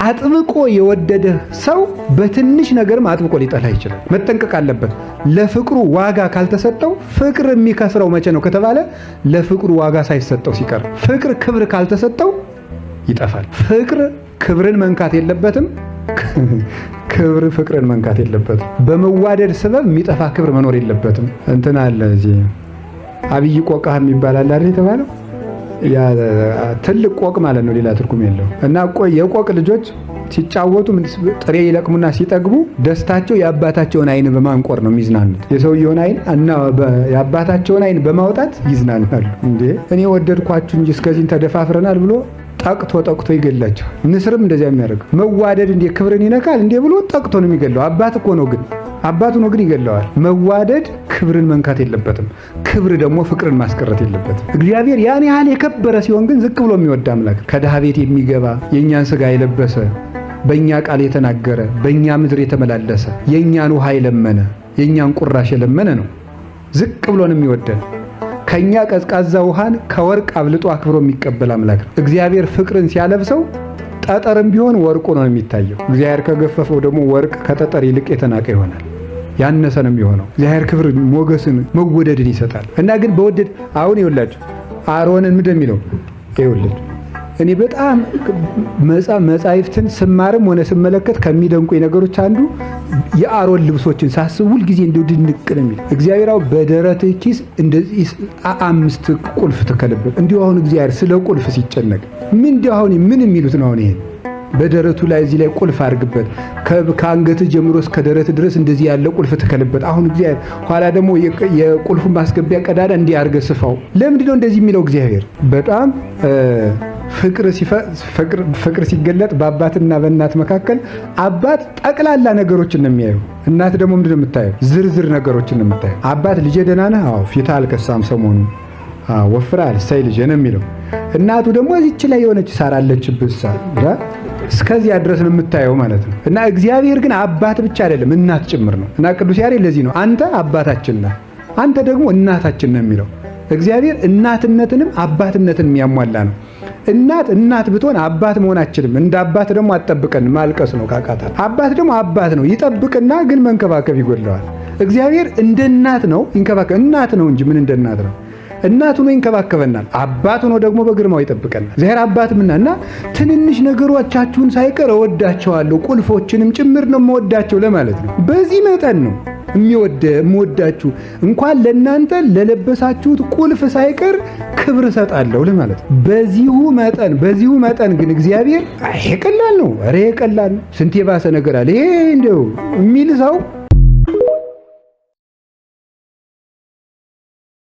አጥብቆ የወደደ ሰው በትንሽ ነገርም አጥብቆ ሊጠላ ይችላል። መጠንቀቅ አለበት። ለፍቅሩ ዋጋ ካልተሰጠው ፍቅር የሚከስረው መቼ ነው ከተባለ ለፍቅሩ ዋጋ ሳይሰጠው ሲቀር። ፍቅር ክብር ካልተሰጠው ይጠፋል። ፍቅር ክብርን መንካት የለበትም። ክብር ፍቅርን መንካት የለበትም። በመዋደድ ሰበብ የሚጠፋ ክብር መኖር የለበትም። እንትን አለ እዚህ አብይ ቆቃህ የሚባል አለ አይደል የተባለው ያ ትልቅ ቆቅ ማለት ነው፣ ሌላ ትርጉም የለው። እና የቆቅ ልጆች ሲጫወቱ ጥሬ ይለቅሙና ሲጠግቡ ደስታቸው የአባታቸውን አይን በማንቆር ነው የሚዝናኑት። የሰውየውን አይን እና የአባታቸውን አይን በማውጣት ይዝናናሉ። እንዴ እኔ ወደድኳችሁ እንጂ እስከዚህን ተደፋፍረናል ብሎ ጠቅቶ ይገላቸዋል። ንስርም እንደዚያ የሚያደርገው መዋደድ እንዴ ክብርን ይነካል እንዴ ብሎ ጠቅቶ ነው የሚገለው። አባት እኮ ነው ግን አባቱ ነው ግን ይገለዋል። መዋደድ ክብርን መንካት የለበትም። ክብር ደግሞ ፍቅርን ማስቀረት የለበትም። እግዚአብሔር ያን ያህል የከበረ ሲሆን ግን ዝቅ ብሎ የሚወድ አምላክ ከድሃ ቤት የሚገባ የእኛን ስጋ የለበሰ በእኛ ቃል የተናገረ በእኛ ምድር የተመላለሰ የእኛን ውሃ የለመነ የእኛን ቁራሽ የለመነ ነው። ዝቅ ብሎ ነው የሚወደን። ከኛ ቀዝቃዛ ውሃን ከወርቅ አብልጦ አክብሮ የሚቀበል አምላክ ነው። እግዚአብሔር ፍቅርን ሲያለብሰው ጠጠርም ቢሆን ወርቁ ነው የሚታየው። እግዚአብሔር ከገፈፈው ደግሞ ወርቅ ከጠጠር ይልቅ የተናቀ ይሆናል፣ ያነሰ ነው የሚሆነው። እግዚአብሔር ክብር ሞገስን መወደድን ይሰጣል። እና ግን በወደድ አሁን ይወላችሁ አሮንን ምንድን የሚለው ይወላችሁ እኔ በጣም መጻሕፍትን ስማርም ሆነ ስመለከት ከሚደንቁኝ ነገሮች አንዱ የአሮን ልብሶችን ሳስብ ሁል ጊዜ እንደው ድንቅ ነው የሚል እግዚአብሔር አሁን በደረት ኪስ እንደዚህ 5 ቁልፍ ተከለበት። እንዲሁ አሁን እግዚአብሔር ስለ ቁልፍ ሲጨነቅ እንዲሁ አሁን ምን የሚሉት ነው? አሁን ይሄ በደረቱ ላይ እዚህ ላይ ቁልፍ አድርግበት፣ ከአንገት ጀምሮ እስከ ደረት ድረስ እንደዚህ ያለ ቁልፍ ተከለበት። አሁን እግዚአብሔር ኋላ ደግሞ የቁልፉን ማስገቢያ ቀዳዳ እንዲህ አድርገህ ስፋው። ለምንድን ነው እንደዚህ የሚለው እግዚአብሔር? በጣም ፍቅር ሲገለጥ በአባትና በእናት መካከል አባት ጠቅላላ ነገሮችን ነው የሚያየው። እናት ደግሞ ምንድን ነው የምታየው? ዝርዝር ነገሮችን ነው የምታየው። አባት ልጄ ደህና ነህ? አዎ። ፊትህ አልከሳም ሰሞኑን? አዎ። ወፍረሃል? እሰይ ልጄ ነው የሚለው። እናቱ ደግሞ እዚች ላይ የሆነች ሳር አለችብህ እስከዚያ ድረስ ነው የምታየው ማለት ነው። እና እግዚአብሔር ግን አባት ብቻ አይደለም እናት ጭምር ነው። እና ቅዱስ ያሬድ ለዚህ ነው አንተ አባታችን ነህ፣ አንተ ደግሞ እናታችን ነህ የሚለው። እግዚአብሔር እናትነትንም አባትነትን የሚያሟላ ነው። እናት ብትሆን አባት መሆን አትችልም። እንደ አባት ደግሞ አትጠብቀን፣ ማልቀስ ነው ካቃታ። አባት ደግሞ አባት ነው፣ ይጠብቅና ግን መንከባከብ ይጎድለዋል። እግዚአብሔር እንደ እናት ነው ይንከባከብ። እናት ነው እንጂ ምን እንደ እናት ነው። እናቱ ነው ይንከባከበናል። አባቱ ነው ደግሞ በግርማው ይጠብቀናል። እግዚአብሔር አባትምና እና ትንንሽ ነገሮቻችሁን ሳይቀር እወዳቸዋለሁ፣ ቁልፎችንም ጭምር ነው የምወዳቸው ለማለት ነው። በዚህ መጠን ነው የምወዳችሁ እንኳን ለእናንተ ለለበሳችሁት ቁልፍ ሳይቀር ክብር እሰጣለሁ ለማለት ነው። በዚሁ መጠን ግን እግዚአብሔር ይሄ ቀላል ነው፣ ኧረ ይሄ ቀላል ነው፣ ስንት የባሰ ነገር አለ ይሄ እንደው የሚል ሰው